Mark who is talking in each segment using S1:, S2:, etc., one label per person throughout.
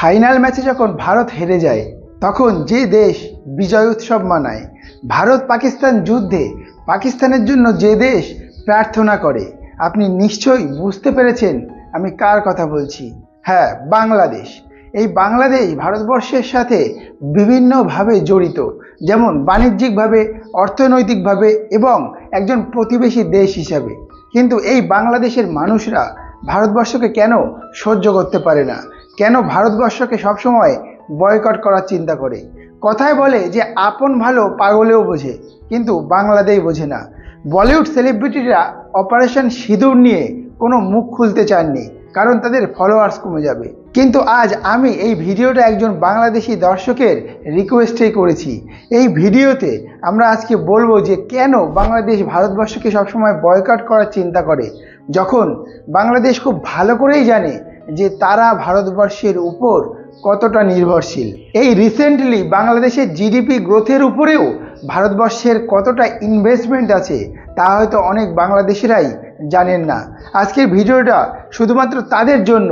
S1: Final ম্যাচে যখন ভারত হেরে যায় তখন যে দেশ বিজয় উৎসব মানায়, ভারত পাকিস্তান যুদ্ধে পাকিস্তানের জন্য যে দেশ প্রার্থনা করে, আপনি নিশ্চয়ই বুঝতে পেরেছেন আমি কার কথা বলছি। হ্যাঁ, বাংলাদেশ। এই বাংলাদেশ ভারতবর্ষের সাথে বিভিন্নভাবে জড়িত, যেমন বাণিজ্যিকভাবে, অর্থনৈতিকভাবে এবং একজন প্রতিবেশী দেশ হিসাবে। কিন্তু এই বাংলাদেশের মানুষরা ভারতবর্ষকে কেন সহ্য করতে পারে না, কেন ভারতবর্ষকে সবসময় বয়কট করার চিন্তা করে? কথায় বলে যে আপন ভালো পাগলেও বোঝে, কিন্তু বাংলাদেশ বোঝে না। বলিউড সেলিব্রিটিরা অপারেশন সিঁদুর নিয়ে কোনো মুখ খুলতে চাননি, কারণ তাদের ফলোয়ার্স কমে যাবে। কিন্তু আজ আমি এই ভিডিওটা একজন বাংলাদেশি দর্শকের রিকোয়েস্টেই করেছি। এই ভিডিওতে আমরা আজকে বলবো যে কেন বাংলাদেশ ভারতবর্ষকে সবসময় বয়কট করার চিন্তা করে, যখন বাংলাদেশ খুব ভালো করেই জানে যে তারা ভারতবর্ষের উপর কতটা নির্ভরশীল। এই রিসেন্টলি বাংলাদেশের জিডিপি গ্রোথের উপরেও ভারতবর্ষের কতটা ইনভেস্টমেন্ট আছে তা হয়তো অনেক বাংলাদেশিরাই জানেন না। আজকের ভিডিওটা শুধুমাত্র তাদের জন্য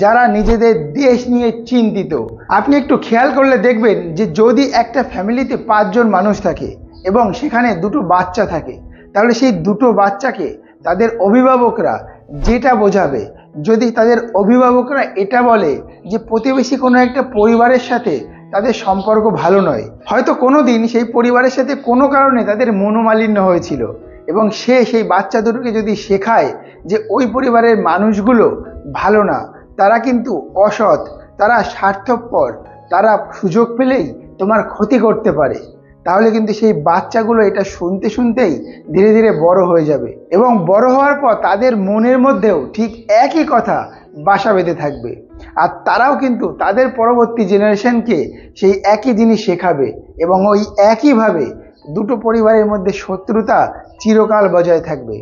S1: যারা নিজেদের দেশ নিয়ে চিন্তিত। আপনি একটু খেয়াল করলে দেখবেন যে যদি একটা ফ্যামিলিতে 5 জন মানুষ থাকে এবং সেখানে 2টো বাচ্চা থাকে, তাহলে সেই 2টো বাচ্চাকে তাদের অভিভাবকরা যেটা বোঝাবে, যদি তাদের অভিভাবকরা এটা বলে যে প্রতিবেশী কোনো একটা পরিবারের সাথে তাদের সম্পর্ক ভালো নয়, হয়তো কোনো দিন সেই পরিবারের সাথে কোনো কারণে তাদের মনোমালিন্য হয়েছিল, এবং সেই বাচ্চা দুটোকে যদি শেখায় যে ওই পরিবারের মানুষগুলো ভালো না, তারা কিন্তু অসৎ, তারা স্বার্থপর, তারা সুযোগ পেলেই তোমার ক্ষতি করতে পারে, তাহলে কিন্তু সেই বাচ্চাগুলো এটা শুনতে শুনতেই ধীরে ধীরে বড় হয়ে যাবে, এবং বড় হওয়ার পর তাদের মনের মধ্যেও ঠিক একই কথা বাসা বেঁধে থাকবে। আর তারাও কিন্তু তাদের পরবর্তী জেনারেশনকে সেই একই জিনিস শেখাবে, এবং ওই একইভাবে 2টো পরিবারের মধ্যে শত্রুতা চিরকাল বজায় থাকবে।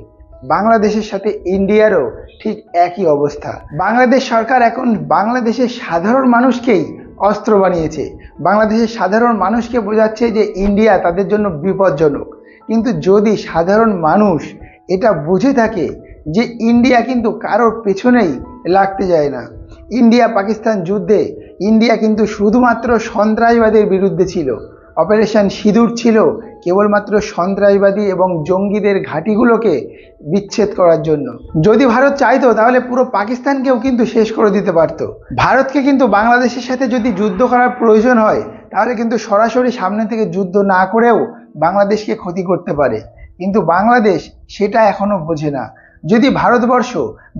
S1: বাংলাদেশের সাথে ইন্ডিয়ারও ঠিক একই অবস্থা। বাংলাদেশ সরকার এখন বাংলাদেশের সাধারণ মানুষকেই অস্ত্র বানিয়েছে, বাংলাদেশের সাধারণ মানুষকে বোঝাচ্ছে যে ইন্ডিয়া তাদের জন্য বিপজ্জনক। কিন্তু যদি সাধারণ মানুষ এটা বুঝে থাকে যে ইন্ডিয়া কিন্তু কারোর পেছনেই লাগতে যায় না, ইন্ডিয়া পাকিস্তান যুদ্ধে ইন্ডিয়া কিন্তু শুধুমাত্র সন্ত্রাসবাদের বিরুদ্ধে ছিল, অপারেশন সিঁদুর ছিল কেবলমাত্র সন্ত্রাসবাদী এবং জঙ্গিদের ঘাঁটিগুলোকে বিচ্ছেদ করার জন্য। যদি ভারত চাইতো তাহলে পুরো পাকিস্তানকেও কিন্তু শেষ করে দিতে পারত। ভারতকে কিন্তু বাংলাদেশের সাথে যদি যুদ্ধ করার প্রয়োজন হয় তাহলে কিন্তু সরাসরি সামনে থেকে যুদ্ধ না করেও বাংলাদেশকে ক্ষতি করতে পারে, কিন্তু বাংলাদেশ সেটা এখনো বোঝে না। যদি ভারতবর্ষ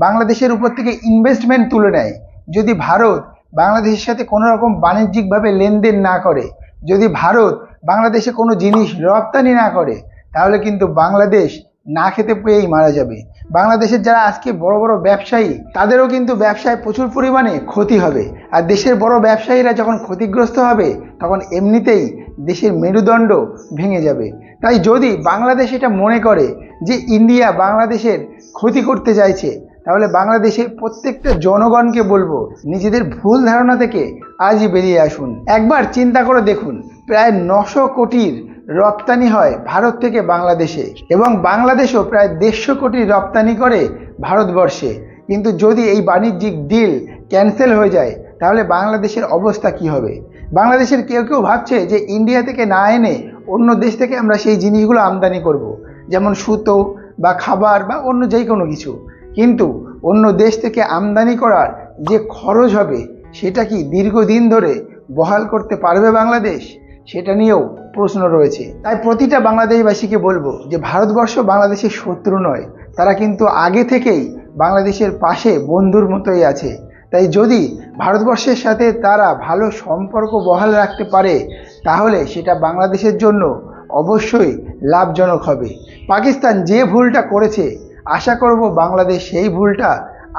S1: বাংলাদেশের উপর থেকে ইনভেস্টমেন্ট তুলে নেয়, যদি ভারত বাংলাদেশের সাথে কোনো রকম বাণিজ্যিকভাবে লেনদেন না করে, যদি ভারত বাংলাদেশে কোনো জিনিস রপ্তানি না করে, তাহলে কিন্তু বাংলাদেশ না খেতে পেয়েই মারা যাবে। বাংলাদেশের যারা আজকে বড় বড় ব্যবসায়ী, তাদেরও কিন্তু ব্যবসায় প্রচুর পরিমাণে ক্ষতি হবে। আর দেশের বড় ব্যবসায়ীরা যখন ক্ষতিগ্রস্ত হবে তখন এমনিতেই দেশের মেরুদণ্ড ভেঙে যাবে। তাই যদি বাংলাদেশ এটা মনে করে যে ইন্ডিয়া বাংলাদেশের ক্ষতি করতে চাইছে, তাহলে বাংলাদেশের প্রত্যেকটা জনগণকে বলবো নিজেদের ভুল ধারণা থেকে আজই বেরিয়ে আসুন। একবার চিন্তা করে দেখুন, প্রায় 900 কোটির রপ্তানি হয় ভারত থেকে বাংলাদেশে, এবং বাংলাদেশও প্রায় 150 কোটি রপ্তানি করে ভারতবর্ষে। কিন্তু যদি এই বাণিজ্যিক ডিল ক্যান্সেল হয়ে যায় তাহলে বাংলাদেশের অবস্থা কি হবে? বাংলাদেশের কেউ কেউ ভাবছে যে ইন্ডিয়া থেকে না এনে অন্য দেশ থেকে আমরা সেই জিনিসগুলো আমদানি করব, যেমন সুতো বা খাবার বা অন্য যে কোনো কিছু। কিন্তু অন্য দেশ থেকে আমদানি করার যে খরচ হবে সেটা কি দীর্ঘদিন ধরে বহাল করতে পারবে বাংলাদেশ? সেটা নিয়েও প্রশ্ন রয়েছে। তাই প্রতিটা বাংলাদেশবাসীকে বলবো যে ভারতবর্ষ বাংলাদেশের শত্রু নয়, তারা কিন্তু আগে থেকেই বাংলাদেশের পাশে বন্ধুর মতোই আছে। তাই যদি ভারতবর্ষের সাথে তারা ভালো সম্পর্ক বহাল রাখতে পারে তাহলে সেটা বাংলাদেশের জন্য অবশ্যই লাভজনক হবে। পাকিস্তান যে ভুলটা করেছে, আশা করব বাংলাদেশ সেই ভুলটা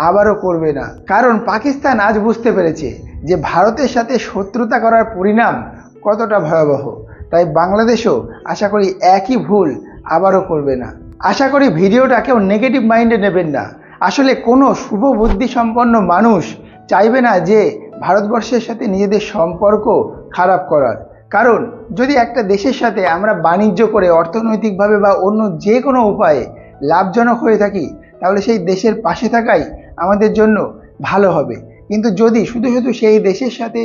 S1: আবারও করবে না, কারণ পাকিস্তান আজ বুঝতে পেরেছে যে ভারতের সাথে শত্রুতা করার পরিণাম কতটা ভয়াবহ। তাই বাংলাদেশও আশা করি একই ভুল আবারও করবে না। আশা করি ভিডিওটা কেউ নেগেটিভ মাইন্ডে নেবেন না। আসলে কোনো শুভ বুদ্ধি সম্পন্ন মানুষ চাইবে না যে ভারতবর্ষের সাথে নিজেদের সম্পর্ক খারাপ করার, কারণ যদি একটা দেশের সাথে আমরা বাণিজ্য করে অর্থনৈতিকভাবে বা অন্য যে কোনো উপায়ে লাভজনক হয়ে থাকি তাহলে সেই দেশের পাশে থাকাই আমাদের জন্য ভালো হবে। কিন্তু যদি শুধু শুধু সেই দেশের সাথে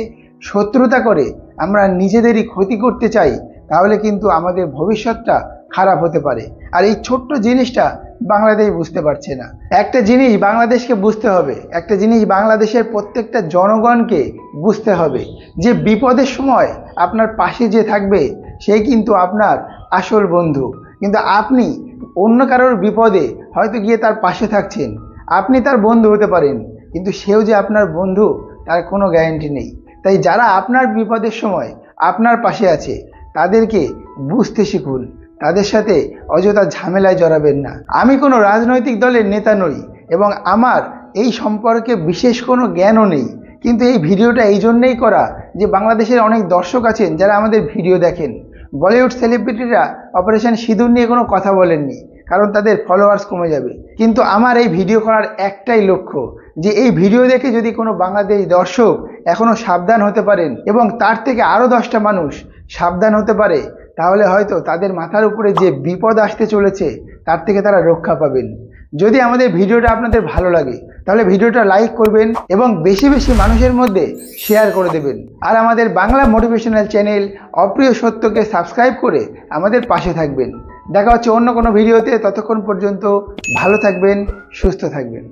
S1: শত্রুতা করে আমরা নিজেদেরই ক্ষতি করতে চাই, তাহলে কিন্তু আমাদের ভবিষ্যৎটা খারাপ হতে পারে। আর এই ছোট্ট জিনিসটা বাংলাদেশ বুঝতে পারছে না। একটা জিনিস বাংলাদেশকে বুঝতে হবে, একটা জিনিস বাংলাদেশের প্রত্যেকটা জনগণকে বুঝতে হবে, যে বিপদের সময় আপনার পাশে যে থাকবে সেই কিন্তু আপনার আসল বন্ধু। কিন্তু আপনি অন্য কারোর বিপদে হয়তো গিয়ে তার পাশে থাকছেন, আপনি তার বন্ধু হতে পারেন, কিন্তু সেও যে আপনার বন্ধু তার কোনো গ্যারান্টি নেই। তাই যারা আপনার বিপদের সময় আপনার পাশে আছে তাদেরকে বুঝতে শিখুন, তাদের সাথে অযথা ঝামেলায় জড়াবেন না। আমি কোনো রাজনৈতিক দলের নেতা নই এবং আমার এই সম্পর্কে বিশেষ কোনো জ্ঞানও নেই, কিন্তু এই ভিডিওটা এই জন্যেই করা যে বাংলাদেশের অনেক দর্শক আছেন যারা আমাদের ভিডিও দেখেন। বলিউড সেলিব্রিটিরা অপারেশন সিঁদুর নিয়ে কোনো কথা বলেননি, কারণ তাদের ফলোয়ার্স কমে যাবে। কিন্তু আমার এই ভিডিও করার একটাই লক্ষ্য, যে এই ভিডিও দেখে যদি কোনো বাংলাদেশি দর্শক এখনও সাবধান হতে পারেন এবং তার থেকে আরও 10টা মানুষ সাবধান হতে পারে, তাহলে হয়তো তাদের মাথার উপরে যে বিপদ আসতে চলেছে তার থেকে তারা রক্ষা পাবেন। যদি আমাদের ভিডিওটা আপনাদের ভালো লাগে তাহলে ভিডিওটা লাইক করবেন এবং বেশি বেশি মানুষের মধ্যে শেয়ার করে দেবেন। আর আমাদের বাংলা মোটিভেশনাল চ্যানেল অপ্রিয় সত্যকে সাবস্ক্রাইব করে আমাদের পাশে থাকবেন। দেখা হচ্ছে অন্য কোনো ভিডিওতে, ততক্ষণ পর্যন্ত ভালো থাকবেন, সুস্থ থাকবেন।